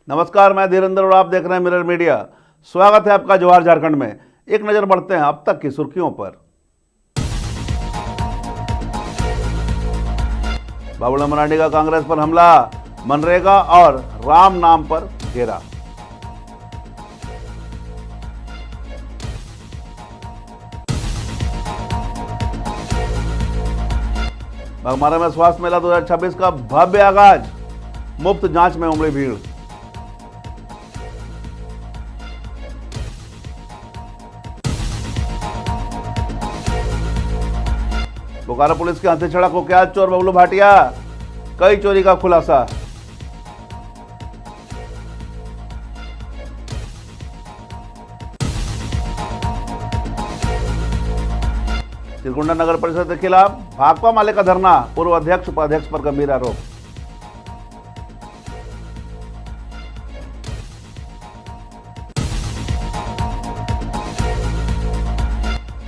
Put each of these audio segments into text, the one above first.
नमस्कार, मैं धीरेन्द्र और आप देख रहे हैं मिरर मीडिया। स्वागत है आपका जवाहर झारखंड में। एक नजर बढ़ते हैं अब तक की सुर्खियों पर। बाबूलाल मरांडी का कांग्रेस पर हमला, मनरेगा और राम नाम पर घेरा। बाघमारा में स्वास्थ्य मेला 2026 का भव्य आगाज, मुफ्त जांच में उमड़ी भीड़। बोकारो पुलिस के हथेछड़ा को क्या चोर बबलू भाटिया, कई चोरी का खुलासा। चिरकुंडा नगर परिषद के खिलाफ भाकपा माले का धरना, पूर्व अध्यक्ष उपाध्यक्ष पर गंभीर आरोप।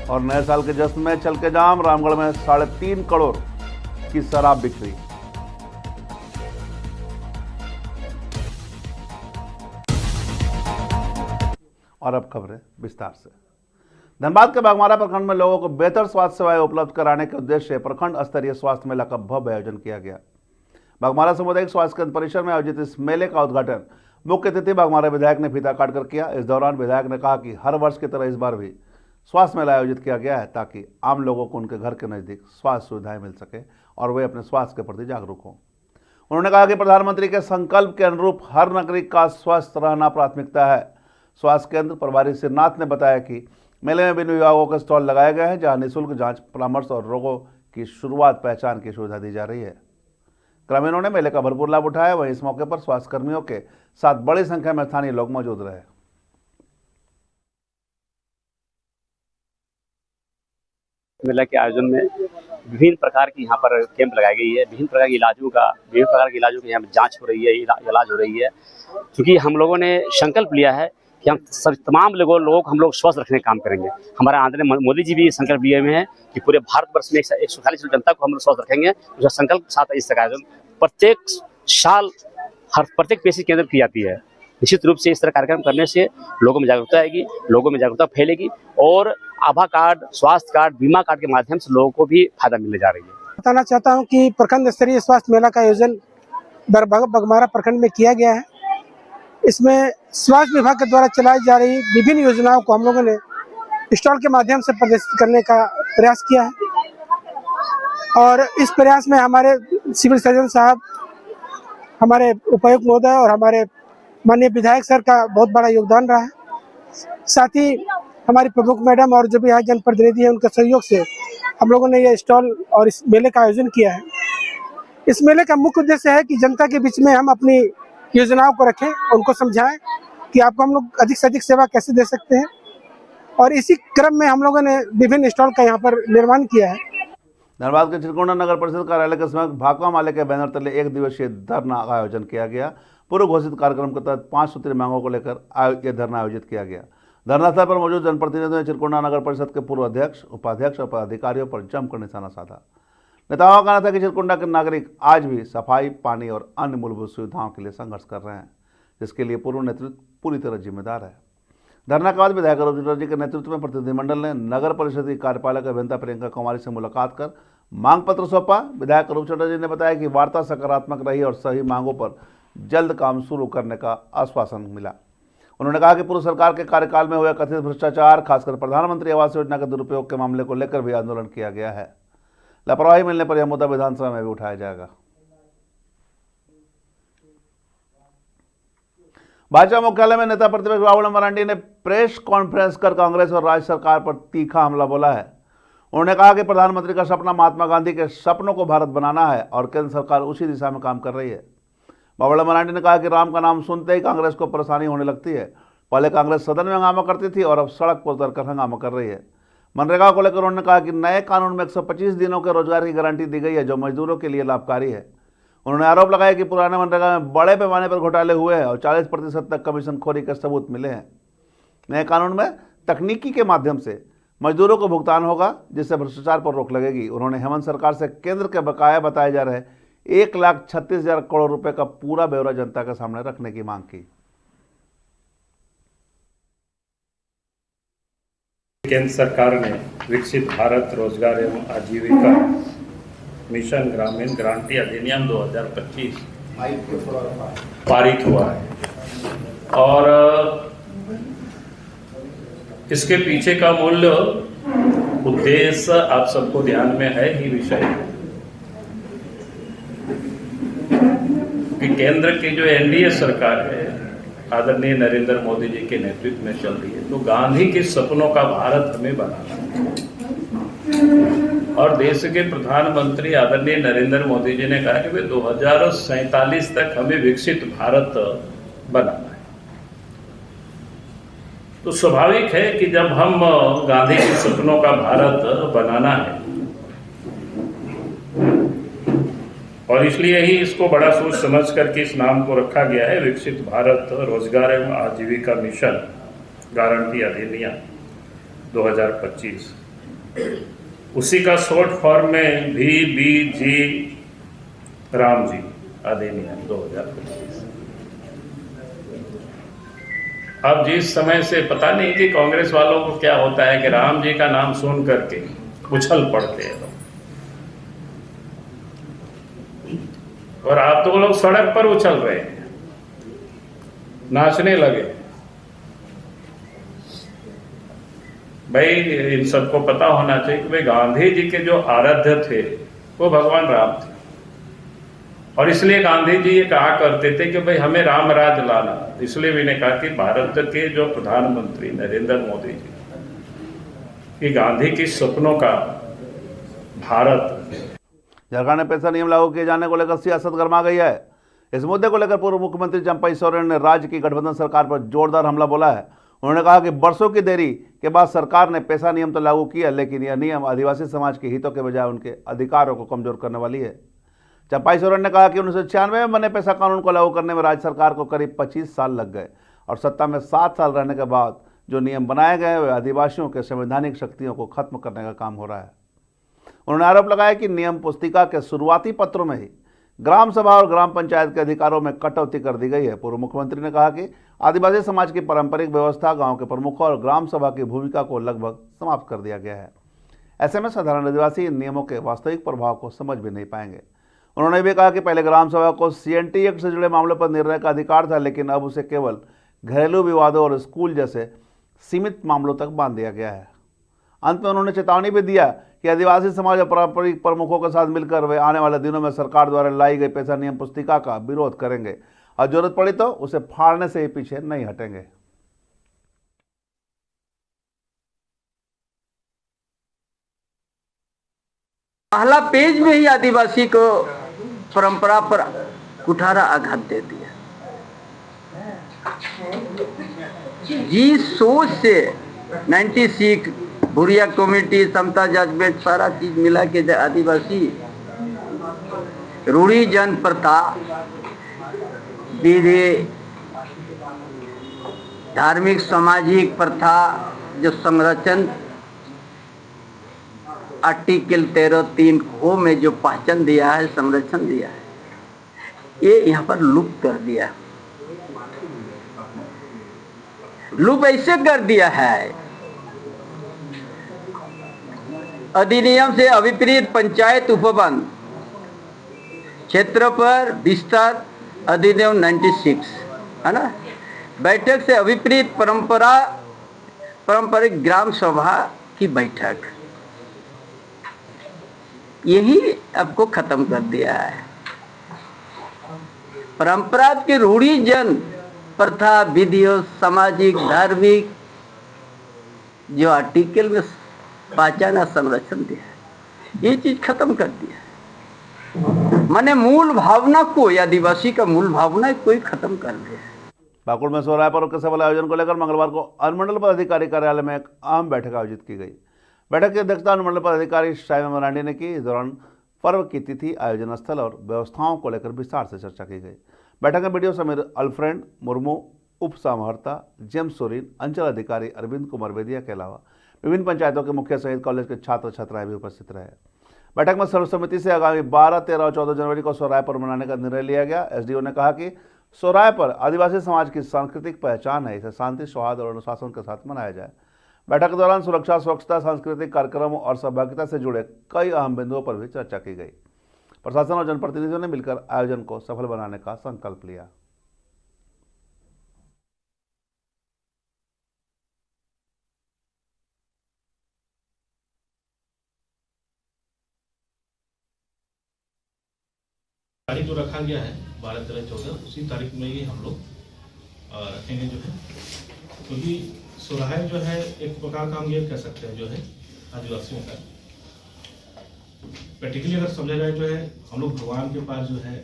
और नए साल के जश्न में छलके जाम, रामगढ़ में 3.5 करोड़ की शराब बिक्री। और अब खबरें विस्तार से। धनबाद के बाघमारा प्रखंड में लोगों को बेहतर स्वास्थ्य सेवाएं उपलब्ध कराने के उद्देश्य से प्रखंड स्तरीय स्वास्थ्य मेला का भव्य आयोजन किया गया। बाघमारा सामुदायिक स्वास्थ्य केंद्र परिसर में आयोजित इस मेले का उद्घाटन मुख्य अतिथि बाघमारा विधायक ने फीता काटकर किया। इस दौरान विधायक ने कहा कि हर वर्ष की तरह इस बार भी स्वास्थ्य मेला आयोजित किया गया है ताकि आम लोगों को उनके घर के नज़दीक स्वास्थ्य सुविधाएं मिल सके और वे अपने स्वास्थ्य के प्रति जागरूक हों। उन्होंने कहा कि प्रधानमंत्री के संकल्प के अनुरूप हर नागरिक का स्वस्थ रहना प्राथमिकता है। स्वास्थ्य केंद्र प्रभारी श्रीनाथ ने बताया कि मेले में विभिन्न विभागों के स्टॉल लगाए गए हैं, जहां निःशुल्क जांच, परामर्श और रोगों की शुरुआत पहचान की सुविधा दी जा रही है। ग्रामीणों ने मेले का भरपूर लाभ उठाया। वहीं इस मौके पर स्वास्थ्य कर्मियों के साथ बड़ी संख्या में स्थानीय लोग मौजूद रहे। मेला के आयोजन में विभिन्न प्रकार की यहाँ पर कैंप लगाई गई है। विभिन्न प्रकार के इलाजों की यहाँ पर जांच हो रही है, इलाज हो रही है। क्योंकि हम लोगों ने संकल्प लिया है कि हम सभी तमाम लोगों को हम लोग स्वस्थ रखने का काम करेंगे। हमारे आदरणीय मोदी जी भी संकल्प लिए हुए हैं कि पूरे भारतवर्ष में 140 करोड़ जनता को हम लोग स्वस्थ रखेंगे। उसका संकल्प के साथ इस आयोजन प्रत्येक साल प्रत्येक पेशी केंद्र की जाती है। निश्चित रूप से इस तरह कार्यक्रम करने से लोगों में जागरूकता आएगी, लोगों में जागरूकता फैलेगी और आभा कार्ड, स्वास्थ्य कार्ड, बीमा कार्ड के माध्यम से लोगों को भी फायदा मिलने जा रही है। बताना चाहता हूं कि प्रखंड स्तरीय स्वास्थ्य मेला का आयोजन बाघमारा प्रखंड में किया गया है। इसमें स्वास्थ्य विभाग के द्वारा चलाई जा रही विभिन्न योजनाओं को हम लोगों ने स्टॉल के माध्यम से प्रदर्शित करने का प्रयास किया है और इस प्रयास में हमारे सिविल सर्जन साहब, हमारे उपायुक्त महोदय और हमारे माननीय विधायक सर का बहुत बड़ा योगदान रहा है। साथ ही हमारी प्रमुख मैडम और जो भी यहाँ जनप्रतिनिधि हैं उनके सहयोग से हम लोगों ने ये स्टॉल और इस मेले का आयोजन किया है। इस मेले का मुख्य उद्देश्य है कि जनता के बीच में हम अपनी योजनाओं को रखें, उनको समझाएं कि आपको हम लोग अधिक से अधिक सेवा कैसे दे सकते हैं और इसी क्रम में हम लोगों ने विभिन्न स्टॉल का यहाँ पर निर्माण किया है। धनबाद के चिरकुंडा नगर परिषद कार्यालय के समक्ष भाकपा माले के बैनर तले 1 दिवसीय धरना का आयोजन किया गया। पूर्व घोषित कार्यक्रम के तहत 5 सूत्रीय मांगों को लेकर यह धरना आयोजित किया गया। धरना स्थल पर मौजूद जनप्रतिनिधियों ने चिरकुंडा नगर परिषद के पूर्व अध्यक्ष, उपाध्यक्ष और पदाधिकारियों पर जमकर निशाना साधा। नेताओं का कहना था कि चिरकुंडा के नागरिक आज भी सफाई, पानी और अन्य मूलभूत सुविधाओं के लिए संघर्ष कर रहे हैं, जिसके लिए पूर्व नेतृत्व पूरी तरह जिम्मेदार है। धरना के बाद विधायक अरूप चटर्जी के नेतृत्व में प्रतिनिधिमंडल ने नगर परिषद की कार्यपालक अभियंता प्रियंका कुमारी से मुलाकात कर मांग पत्र सौंपा। विधायक अरूप चटर्जी ने बताया कि वार्ता सकारात्मक रही और सही मांगों पर जल्द काम शुरू करने का आश्वासन मिला। उन्होंने कहा कि पूर्व सरकार के कार्यकाल में हुए कथित भ्रष्टाचार, खासकर प्रधानमंत्री आवास योजना के दुरुपयोग के मामले को लेकर भी आंदोलन किया गया है। लापरवाही मिलने पर यह मुद्दा विधानसभा में भी उठाया जाएगा। भाजपा मुख्यालय में नेता प्रतिपक्ष बाबूलाल मरांडी ने प्रेस कॉन्फ्रेंस कर कांग्रेस और राज्य सरकार पर तीखा हमला बोला है। उन्होंने कहा कि प्रधानमंत्री का सपना महात्मा गांधी के सपनों को भारत बनाना है और केंद्र सरकार उसी दिशा में काम कर रही है। बाबूलाल मरांडी ने कहा कि राम का नाम सुनते ही कांग्रेस को परेशानी होने लगती है। पहले कांग्रेस सदन में हंगामा करती थी और अब सड़क पर उतरकर हंगामा कर रही है। मनरेगा को लेकर उन्होंने कहा कि नए कानून में 125 दिनों के रोजगार की गारंटी दी गई है, जो मजदूरों के लिए लाभकारी है। उन्होंने आरोप लगाया कि पुराने मनरेगा में बड़े पैमाने पर घोटाले हुए हैं और 40% तक कमीशनखोरी के सबूत मिले हैं। नए कानून में तकनीकी के माध्यम से मजदूरों को भुगतान होगा, जिससे भ्रष्टाचार पर रोक लगेगी। उन्होंने हेमंत सरकार से केंद्र के बकाया बताए जा रहे 1,36,000 करोड़ रुपए का पूरा ब्यौरा जनता के सामने रखने की मांग की। केंद्र सरकार ने विकसित भारत रोजगार एवं आजीविका मिशन ग्रामीण गारंटी अधिनियम 2025 पारित हुआ है और इसके पीछे का मूल उद्देश्य आप सबको ध्यान में है ही विषय कि केंद्र की जो एनडीए सरकार है आदरणीय नरेंद्र मोदी जी के नेतृत्व में चल रही है, तो गांधी के सपनों का भारत हमें बनाना है। और देश के प्रधानमंत्री आदरणीय नरेंद्र मोदी जी ने कहा कि वे 2047 तक हमें विकसित भारत बनाना है। तो स्वाभाविक है कि जब हम गांधी के सपनों का भारत बनाना है और इसलिए ही इसको बड़ा सोच समझ करके इस नाम को रखा गया है विकसित भारत रोजगार एवं आजीविका मिशन गारंटी अधिनियम 2025। उसी का शॉर्ट फॉर्म में VBG राम जी अधिनियम 2025। अब जिस समय से पता नहीं कि कांग्रेस वालों को क्या होता है कि राम जी का नाम सुन करके उछल पड़ते हैं लोग, और आप तो लोग सड़क पर उछल रहे हैं, नाचने लगे। भाई इन सबको पता होना चाहिए कि भाई गांधी जी के जो आराध्य थे वो भगवान राम थे, और इसलिए गांधी जी ये कहा करते थे कि भाई हमें राम राज लाना। इसलिए मैंने कहा कि भारत के जो प्रधानमंत्री नरेंद्र मोदी जी कि गांधी के सपनों का भारत। झारखंड में पैसा नियम लागू किए जाने को लेकर सियासत गर्मा गई है। इस मुद्दे को लेकर पूर्व मुख्यमंत्री चंपई सोरेन ने राज्य की गठबंधन सरकार पर जोरदार हमला बोला है। उन्होंने कहा कि बरसों की देरी के बाद सरकार ने पैसा नियम तो लागू किया, लेकिन यह नियम आदिवासी समाज के हितों के बजाय उनके अधिकारों को कमजोर करने वाली है। चंपई सोरेन ने कहा कि 1996 में बने पैसा कानून को लागू करने में राज्य सरकार को करीब 25 साल लग गए और सत्ता में 7 साल रहने के बाद जो नियम बनाए गए वे आदिवासियों के संवैधानिक शक्तियों को खत्म करने का काम हो रहा है। उन्होंने आरोप लगाया कि नियम पुस्तिका के शुरुआती पत्रों में ही ग्राम सभा और ग्राम पंचायत के अधिकारों में कटौती कर दी गई है। पूर्व मुख्यमंत्री ने कहा कि आदिवासी समाज की पारंपरिक व्यवस्था, गांव के प्रमुखों और ग्राम सभा की भूमिका को लगभग समाप्त कर दिया गया है। ऐसे में साधारण आदिवासी इन नियमों के वास्तविक प्रभाव को समझ भी नहीं पाएंगे। उन्होंने भी कहा कि पहले ग्राम सभा को CNT एक्ट से जुड़े मामलों पर निर्णय का अधिकार था, लेकिन अब उसे केवल घरेलू विवादों और स्कूल जैसे सीमित मामलों तक बांध दिया गया है। अंत में उन्होंने चेतावनी भी दिया कि आदिवासी समाज और पारंपरिक प्रमुखों के साथ मिलकर वे आने वाले दिनों में सरकार द्वारा लाई गई पैसा नियम पुस्तिका का विरोध करेंगे और जरूरत पड़ी तो उसे फाड़ने से ही पीछे नहीं हटेंगे। पहला पेज में ही आदिवासी को परंपरा पर कुठारा आघात दे दिया। जिस सोच से 96 भूरिया कमेटी, समता जजमेंट सारा चीज मिला के आदिवासी रूढ़ी जन प्रथा, विधि, धार्मिक सामाजिक प्रथा जो संरक्षण आर्टिकल 13(3) को में जो पहचान दिया है, संरक्षण दिया है, ये यहाँ पर लुप्त कर दिया। लुप्त ऐसे कर दिया है, अधिनियम से अभिप्रेत पंचायत उपवन क्षेत्र पर विस्तार अधिनियम 96 है ना, बैठक से अभिप्रेत पारंपरिक ग्राम सभा की बैठक, यही आपको खत्म कर दिया है। परंपरा के रूढ़ी जन प्रथा, विधियों, सामाजिक, धार्मिक जो आर्टिकल में पहचाना, संरक्षण दिया है, ये चीज खत्म कर दिया। माने मूल भावना को, आदिवासी का मूल भावना कोई खत्म कर दिया। पाकुड़ में सोहराय पर्व के सफल आयोजन को लेकर मंगलवार को अनुमंडल पदाधिकारी कार्यालय में एक अहम बैठक आयोजित की गई। बैठक की अध्यक्षता अनुमंडल पदाधिकारी शाइम मरांडी ने की। इस दौरान पर्व की तिथि, आयोजन स्थल और व्यवस्थाओं को लेकर विस्तार से चर्चा की गई। बैठक में BDO समीर अल्फ्रेंड मुर्मू, उप समाहर्ता जेम्स सोरेन, अंचल अधिकारी अरविंद कुमार बेदिया के अलावा विभिन्न पंचायतों के मुखिया सहित कॉलेज के छात्र छात्राएं भी उपस्थित रहे। बैठक में सर्वसम्मति से आगामी 12, 13 और 14 जनवरी को सोहराय पर्व मनाने का निर्णय लिया गया। एसडीओ ने कहा कि सोहराय पर आदिवासी समाज की सांस्कृतिक पहचान है, इसे शांति, सौहार्द और अनुशासन के साथ मनाया जाए। बैठक के दौरान सुरक्षा, स्वच्छता, सांस्कृतिक कार्यक्रमों और सहभागिता से जुड़े कई अहम बिंदुओं पर भी चर्चा की गई। प्रशासन और जनप्रतिनिधियों ने मिलकर आयोजन को सफल बनाने का संकल्प लिया। तारीख जो रखा गया है 12, 13, 14 उसी तारीख में ही हम लोग रखेंगे जो है, क्योंकि सोहराय जो है एक प्रकार का हम ये कह सकते हैं जो है आदिवासियों का प्रैक्टिकली अगर समझा जाए जो है, हम लोग भगवान के पास जो है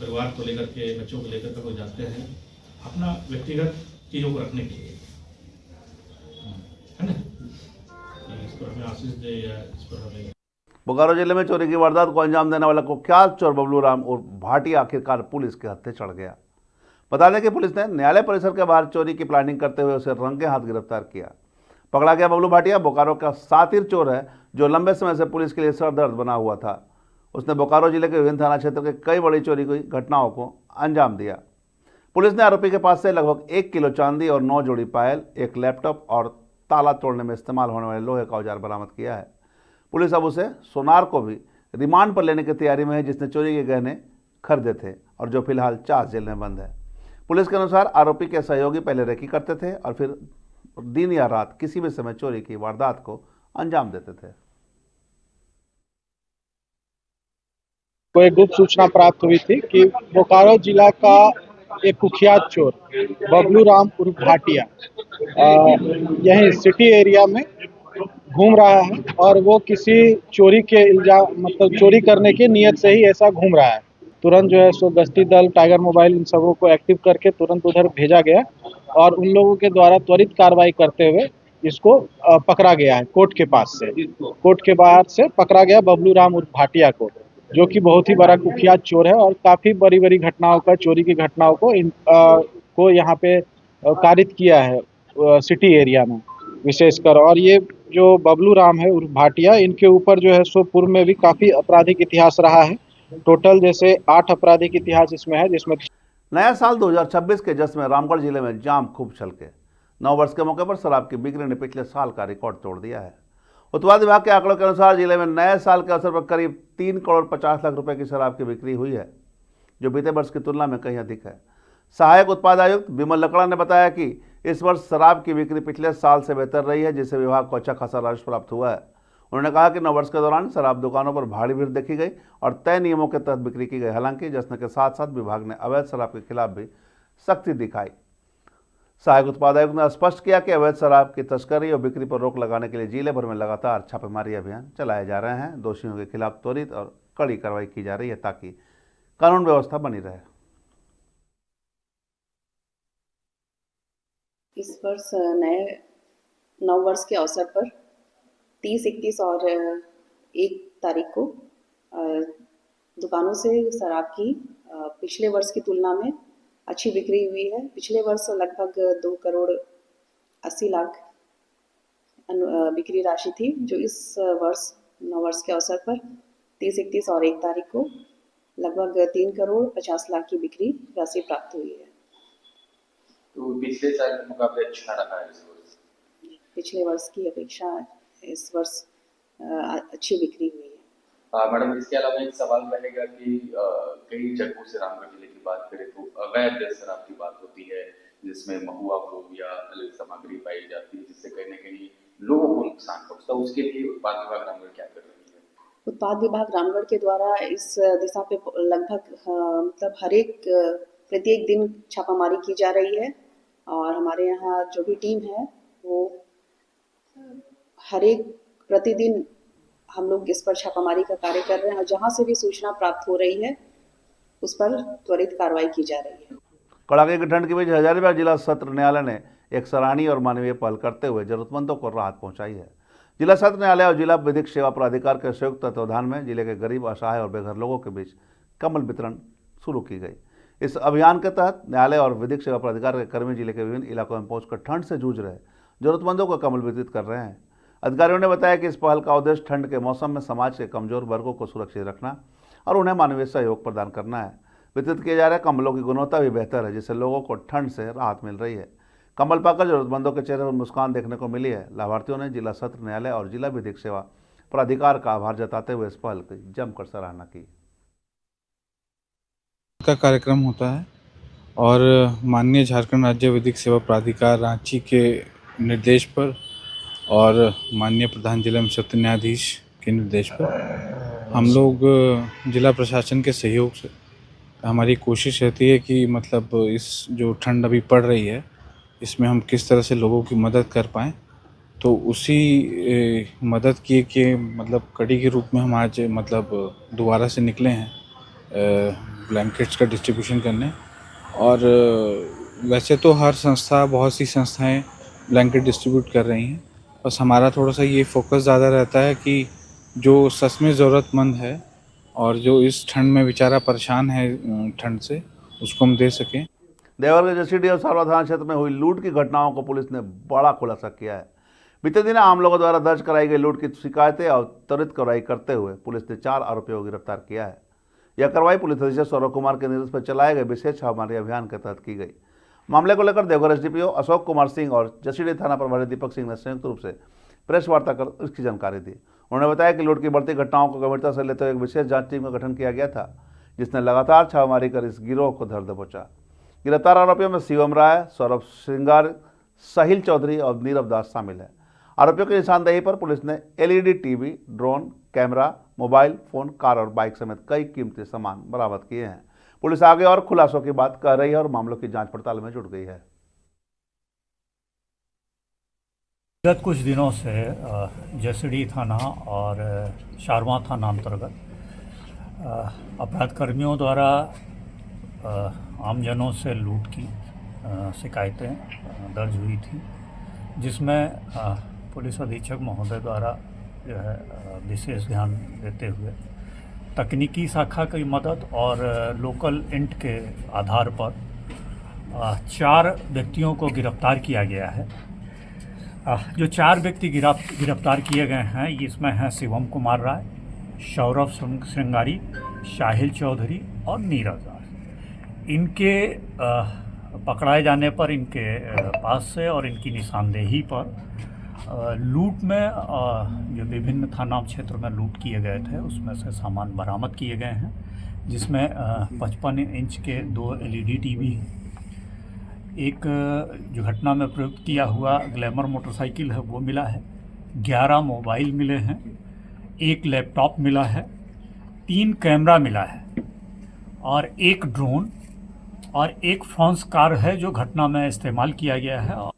परिवार को लेकर के, बच्चों को लेकर के लोग जाते हैं अपना व्यक्तिगत चीज़ों को रखने के लिए, है ना, इस पर हमें आशीष दे या इस पर हमें। बोकारो जिले में चोरी की वारदात को अंजाम देने वाला कुख्यात चोर बबलू राम और भाटिया आखिरकार पुलिस के हत्थे चढ़ गया। बता दें कि पुलिस ने न्यायालय परिसर के बाहर चोरी की प्लानिंग करते हुए उसे रंगे हाथ गिरफ्तार किया। पकड़ा गया बबलू भाटिया बोकारो का सातिर चोर है, जो लंबे समय से पुलिस के लिए सरदर्द बना हुआ था। उसने बोकारो जिले के विभिन्न थाना क्षेत्र के कई बड़ी चोरी की घटनाओं को अंजाम दिया। पुलिस ने आरोपी के पास से लगभग 1 किलो चांदी और 9 जोड़ी पायल, एक लैपटॉप और ताला तोड़ने में इस्तेमाल होने वाले लोहे का औजार बरामद किया है। पुलिस अब उसे सोनार को भी रिमांड पर लेने की तैयारी में है, जिसने चोरी के गहने खरीदे थे और जो फिलहाल चास जेल में बंद है। पुलिस के अनुसार आरोपी के सहयोगी पहले रेकी करते थे और फिर दिन या रात किसी भी समय चोरी की वारदात को अंजाम देते थे। को एक गुप्त सूचना प्राप्त हुई थी कि बोकारो जिला का एक कुख्यात चोर बबलू राम उर्फ भाटिया यही सिटी एरिया में घूम रहा है और वो किसी चोरी के मतलब चोरी करने की नियत से ही ऐसा घूम रहा है। तुरंत जो है सो गश्ती दल, टाइगर मोबाइल, इन सबों को एक्टिव करके तुरंत उधर भेजा गया और उन लोगों के द्वारा त्वरित कार्रवाई करते हुए इसको पकड़ा गया है। कोर्ट के पास से, कोर्ट के बाहर से पकड़ा गया बबलू राम उर्फ भाटिया को, जो कि बहुत ही बड़ा कुख्यात चोर है और काफी बड़ी बड़ी घटनाओं का, चोरी की घटनाओं को यहाँ पे कारित किया है सिटी एरिया में विशेषकर। और ये जो बबलू राम है उर्फ भाटिया, इनके ऊपर जो है सो पूर्व में भी काफी आपराधिक इतिहास रहा है। टोटल जैसे 8 आपराधिक इतिहास इसमें है, जिसमें नया साल 2026 के जश्न में रामगढ़ जिले में जाम खूब छलके। 9 वर्ष के मौके पर शराब की बिक्री ने पिछले साल का रिकॉर्ड तोड़ दिया है। उत्पाद विभाग के आंकड़ों के अनुसार जिले में नए साल के अवसर पर करीब 3 करोड़ 50 लाख रुपए की शराब की बिक्री हुई है, जो बीते वर्ष की तुलना में कहीं अधिक है। सहायक उत्पाद आयुक्त विमल लकड़ा ने बताया कि इस वर्ष शराब की बिक्री पिछले साल से बेहतर रही है, जिससे विभाग को अच्छा खासा राजस्व प्राप्त हुआ है। उन्होंने कहा कि 9 वर्ष के दौरान शराब दुकानों पर भारी भीड़ देखी गई और तय नियमों के तहत बिक्री की गई। हालांकि जश्न के साथ साथ विभाग ने अवैध शराब के खिलाफ भी सख्ती दिखाई। सहायक उत्पाद आयुक्त ने स्पष्ट किया कि अवैध शराब की तस्करी और बिक्री पर रोक लगाने के लिए जिले भर में लगातार छापेमारी अभियान चलाए जा रहे हैं। दोषियों के खिलाफ त्वरित और कड़ी कार्रवाई की जा रही है ताकि कानून व्यवस्था बनी रहे। इस वर्ष नए 9 वर्ष के अवसर पर 30, 31 और 1 तारीख को दुकानों से शराब की पिछले वर्ष की तुलना में अच्छी बिक्री हुई है। पिछले वर्ष लगभग 2 करोड़ 80 लाख बिक्री राशि थी, जो इस वर्ष 9 वर्ष के अवसर पर 30, 31 और 1 तारीख को लगभग 3 करोड़ 50 लाख की बिक्री राशि प्राप्त हुई है। तो पिछले साल के मुकाबले अच्छा रहा है इस वर्ष? पिछले वर्ष की अपेक्षा इस वर्ष अच्छी बिक्री हुई है। मैडम, इसके अलावा एक सवाल रहेगा कि कई जगहों से रामगढ़ जिले की बात करें तो अवैध शराब की बात होती है, जिसमें महुआ हो या अलग सामग्री पाई जाती है, जिससे कहीं न कहीं लोगों को नुकसान पहुंचता है। उसके लिए उत्पाद विभाग रामगढ़ क्या कर रही है? उत्पाद विभाग रामगढ़ के द्वारा इस दिशा पे लगभग मतलब प्रत्येक दिन छापामारी की जा रही है और हमारे यहाँ जो भी टीम है वो हर एक प्रतिदिन हम लोग इस पर छापामारी का कार्य कर रहे हैं और जहाँ से भी सूचना प्राप्त हो रही है उस पर त्वरित कार्रवाई की जा रही है। कड़ाके की ठंड के बीच हजारीबाग जिला सत्र न्यायालय ने एक सराहनीय और मानवीय पहल करते हुए जरूरतमंदों को राहत पहुंचाई है। जिला सत्र न्यायालय और जिला विधिक सेवा प्राधिकार के संयुक्त तत्वावधान में जिले के गरीब, असहाय और बेघर लोगों के बीच कंबल वितरण शुरू की गई। इस अभियान के तहत न्यायालय और विधिक सेवा प्राधिकार के कर्मी जिले के विभिन्न इलाकों में पहुंचकर ठंड से जूझ रहे जरूरतमंदों को कंबल वितरित कर रहे हैं। अधिकारियों ने बताया कि इस पहल का उद्देश्य ठंड के मौसम में समाज के कमजोर वर्गों को सुरक्षित रखना और उन्हें मानवीय सहयोग प्रदान करना है। वितरित किए जा रहे कंबलों की गुणवत्ता भी बेहतर है, जिससे लोगों को ठंड से राहत मिल रही है। कंबल पाकर जरूरतमंदों के चेहरे पर मुस्कान देखने को मिली है। लाभार्थियों ने जिला सत्र न्यायालय और जिला विधिक सेवा प्राधिकार का आभार जताते हुए इस पहल की जमकर सराहना की। का कार्यक्रम होता है और माननीय झारखंड राज्य विधिक सेवा प्राधिकार रांची के निर्देश पर और माननीय प्रधान जिला एवं सत्र न्यायाधीश के निर्देश पर हम लोग जिला प्रशासन के सहयोग से हमारी कोशिश रहती है कि मतलब इस जो ठंड अभी पड़ रही है इसमें हम किस तरह से लोगों की मदद कर पाएँ। तो उसी मदद की मतलब कड़ी के रूप में हम आज मतलब दोबारा से निकले हैं ब्लैंकेट्स का डिस्ट्रीब्यूशन करने। और वैसे तो हर संस्था, बहुत सी संस्थाएं ब्लैंकेट डिस्ट्रीब्यूट कर रही हैं, बस हमारा थोड़ा सा ये फोकस ज़्यादा रहता है कि जो सच में ज़रूरतमंद है और जो इस ठंड में बेचारा परेशान है ठंड से, उसको हम दे सकें। देवघर के जसीडीह और सारवा थाना क्षेत्र में हुई लूट की घटनाओं को पुलिस ने बड़ा खुलासा किया है। बीते दिन आम लोगों द्वारा दर्ज कराई गई लूट की शिकायतें और त्वरित कार्रवाई करते हुए पुलिस ने 4 आरोपियों को गिरफ्तार किया है। यह कार्रवाई पुलिस अधीक्षक सौरभ कुमार के नेतृत्व पर चलाए गए विशेष छापामारी अभियान के तहत की गई। मामले को लेकर देवघर एसडीपीओ अशोक कुमार सिंह और जसीडीह थाना प्रभारी दीपक सिंह ने संयुक्त रूप से प्रेस वार्ता कर इसकी जानकारी दी। उन्होंने बताया कि लूट की बढ़ती घटनाओं को गंभीरता से लेते हुए एक विशेष जांच टीम का गठन किया गया था, जिसने लगातार छापामारी कर इस गिरोह को धर दबोचा। गिरफ्तार आरोपियों में शिवम राय, सौरभ श्रृंगार, साहिल चौधरी और नीरव दास शामिल है। आरोपियों की निशानदेही पर पुलिस ने LED TV, drone, camera, mobile phone, car और बाइक समेत कई कीमती सामान बरामद किए हैं। पुलिस आगे और खुलासों की बात कर रही है और मामलों की जांच पड़ताल में जुट गई है। गत कुछ दिनों से जसीडीह थाना और सारवा थाना अंतर्गत अपराधकर्मियों द्वारा आमजनों से लूट की शिकायतें दर्ज हुई थी, जिसमें पुलिस अधीक्षक महोदय द्वारा जो है विशेष ध्यान देते हुए तकनीकी शाखा की मदद और लोकल इंट के आधार पर 4 व्यक्तियों को गिरफ्तार किया गया है। जो 4 व्यक्ति गिरफ्तार किए गए हैं, इसमें हैं शिवम कुमार राय, सौरभ श्रृंगारी, साहिल चौधरी और नीरव दास। इनके पकड़ाए जाने पर इनके पास से और इनकी निशानदेही पर लूट में जो विभिन्न थाना क्षेत्र में लूट किए गए थे उसमें से सामान बरामद किए गए हैं, जिसमें 55 इंच के 2 एलईडी टीवी, एक जो घटना में प्रयुक्त किया हुआ ग्लैमर मोटरसाइकिल है वो मिला है, 11 मोबाइल मिले हैं, 1 लैपटॉप मिला है, 3 कैमरा मिला है और 1 ड्रोन और 1 फ्रांस कार है जो घटना में इस्तेमाल किया गया है।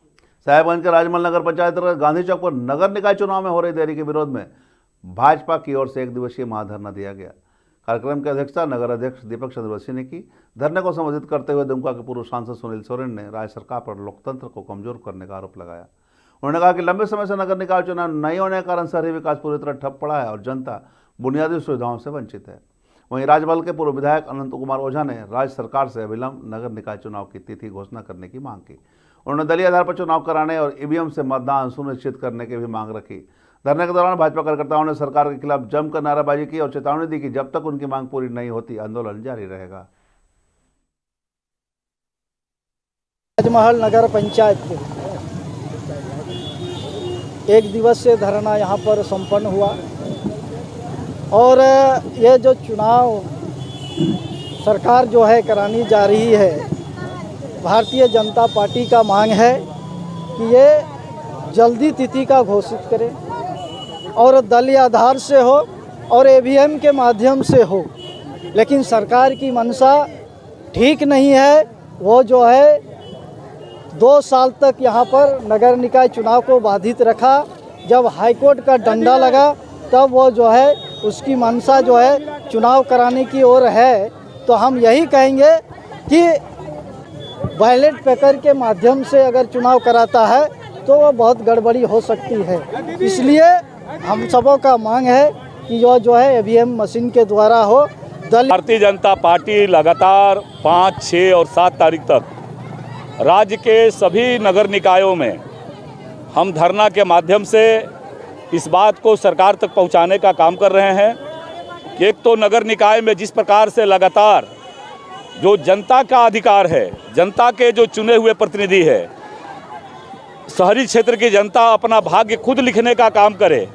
साहेबगंज के राजमहल नगर पंचायत गांधी चौक पर नगर निकाय चुनाव में हो रही देरी के विरोध में भाजपा की ओर से 1 दिवसीय महाधरना दिया गया। कार्यक्रम की अध्यक्षता नगर अध्यक्ष दीपक चंद्रवंशी ने की। धरने को संबोधित करते हुए दुमका के पूर्व सांसद सुनील सोरेन ने राज्य सरकार पर लोकतंत्र को कमजोर करने का आरोप लगाया। उन्होंने कहा कि लंबे समय से नगर निकाय चुनाव नहीं होने के कारण शहरी विकास पूरी तरह ठप पड़ा है और जनता बुनियादी सुविधाओं से वंचित है। वहीं राजमहल के पूर्व विधायक अनंत कुमार ओझा ने राज्य सरकार से अविलंब नगर निकाय चुनाव की तिथि घोषणा करने की मांग की। उन्होंने दलीय आधार पर चुनाव कराने और ईवीएम से मतदान सुनिश्चित करने की भी मांग रखी। धरने के दौरान भाजपा कार्यकर्ताओं ने सरकार के खिलाफ जमकर नारेबाजी की और चेतावनी दी कि जब तक उनकी मांग पूरी नहीं होती आंदोलन जारी रहेगा। राजमहल नगर पंचायत के 1 दिवसीय धरना यहाँ पर संपन्न हुआ और ये जो चुनाव सरकार जो है करानी जा रही है, भारतीय जनता पार्टी का मांग है कि ये जल्दी तिथि का घोषित करें और दलीय आधार से हो और ईवीएम के माध्यम से हो, लेकिन सरकार की मंशा ठीक नहीं है। वो जो है 2 साल तक यहाँ पर नगर निकाय चुनाव को बाधित रखा। जब हाईकोर्ट का डंडा लगा तब वो जो है उसकी मंशा जो है चुनाव कराने की ओर है। तो हम यही कहेंगे कि बैलेट पेपर के माध्यम से अगर चुनाव कराता है तो वो बहुत गड़बड़ी हो सकती है। इसलिए हम सबों का मांग है कि जो है ईवीएम मशीन के द्वारा हो। भारतीय जनता पार्टी लगातार 5, 6 और 7 तारीख तक राज्य के सभी नगर निकायों में हम धरना के माध्यम से इस बात को सरकार तक पहुंचाने का काम कर रहे हैं कि एक तो नगर निकाय में जिस प्रकार से लगातार जो जनता का अधिकार है, जनता के जो चुने हुए प्रतिनिधि है, शहरी क्षेत्र की जनता अपना भाग्य खुद लिखने का काम करे,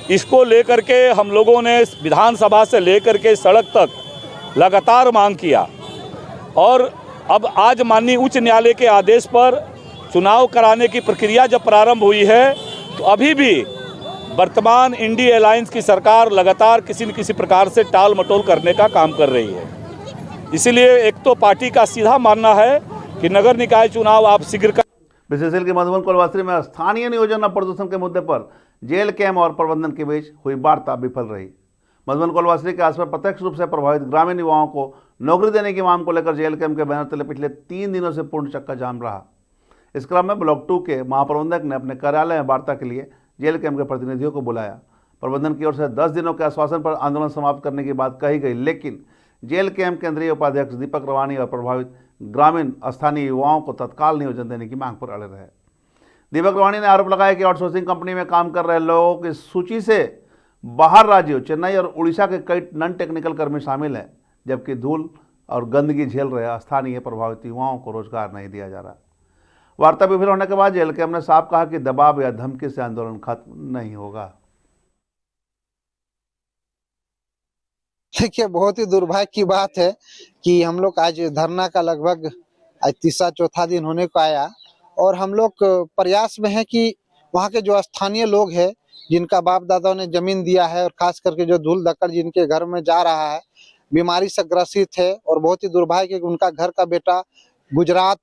इसको लेकर के हम लोगों ने विधानसभा से लेकर के सड़क तक लगातार मांग किया। और अब आज माननीय उच्च न्यायालय के आदेश पर चुनाव कराने की प्रक्रिया जब प्रारंभ हुई है, तो अभी भी वर्तमान इंडी अलायंस की सरकार लगातार किसी न किसी प्रकार से टाल मटोल करने का काम कर रही है। इसलिए एक तो पार्टी का सीधा मानना है कि नगर निकाय चुनाव आप शीघ्र कर। बीसीसीएल के मधुबन कोलवासरी में स्थानीय नियोजन और प्रदूषण के मुद्दे पर जेल कैम्प और प्रबंधन के बीच हुई वार्ता विफल रही। मधुबन कोलवासरी के आसपास प्रत्यक्ष रूप से प्रभावित ग्रामीण युवाओं को नौकरी देने की मांग को लेकर जेल कैम्प के बैनर तले पिछले 3 दिनों से पूर्ण चक्का जाम रहा। इस क्रम में ब्लॉक 2 के महाप्रबंधक ने अपने कार्यालय में वार्ता के लिए जेल कैम्प के प्रतिनिधियों को बुलाया। प्रबंधन की ओर से 10 दिनों के आश्वासन पर आंदोलन समाप्त करने की बात कही गई, लेकिन जेल कैम्प केंद्रीय उपाध्यक्ष दीपक रवानी और प्रभावित ग्रामीण स्थानीय युवाओं को तत्काल नियोजन देने की मांग पर अड़े रहे। दीपक रवानी ने आरोप लगाया कि आउटसोर्सिंग कंपनी में काम कर रहे लोगों की सूची से बाहर राज्यों चेन्नई और उड़ीसा के कई नॉन टेक्निकल कर्मी शामिल हैं, जबकि धूल और गंदगी झेल रहे स्थानीय प्रभावित युवाओं को रोजगार नहीं दिया जा रहा। वार्ता विफल होने के बाद जेल कैम्प ने साफ कहा कि दबाव या धमकी से आंदोलन खत्म नहीं होगा। देखिए, बहुत ही दुर्भाग्य की बात है कि हम लोग आज धरना का लगभग आज तीसरा चौथा दिन होने को आया और हम लोग प्रयास में है कि वहाँ के जो स्थानीय लोग हैं, जिनका बाप दादाओं ने जमीन दिया है और खास करके जो धूल धक्कड़ जिनके घर में जा रहा है, बीमारी से ग्रसित है और बहुत ही दुर्भाग्य कि उनका घर का बेटा गुजरात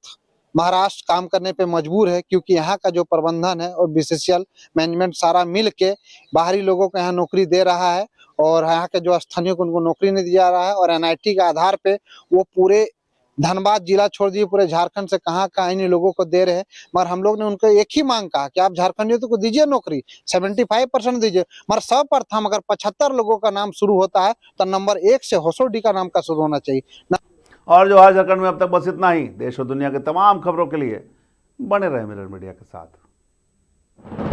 महाराष्ट्र काम करने पे मजबूर है, क्योंकि यहाँ का जो प्रबंधन है और बीसीसीएल मैनेजमेंट सारा मिल के बाहरी लोगों को यहाँ नौकरी दे रहा है और यहाँ के जो स्थानीय को उनको नौकरी नहीं दिया रहा है और एनआईटी के आधार पे वो पूरे धनबाद जिला छोड़ दिए, पूरे झारखंड से कहाँ इन लोगों को दे रहे हैं। मगर हम लोग ने उनको एक ही मांग कहा कि आप झारखंडियों को दीजिए नौकरी, 75% दीजिए, मगर सर्वप्रथम अगर 75 लोगों का नाम शुरू होता है तो नंबर 1 से होसोडी का नाम का शुरू होना चाहिए। और जो आज झारखंड में अब तक बस इतना ही। देश और दुनिया के तमाम खबरों के लिए बने रहे मिरर मीडिया के साथ।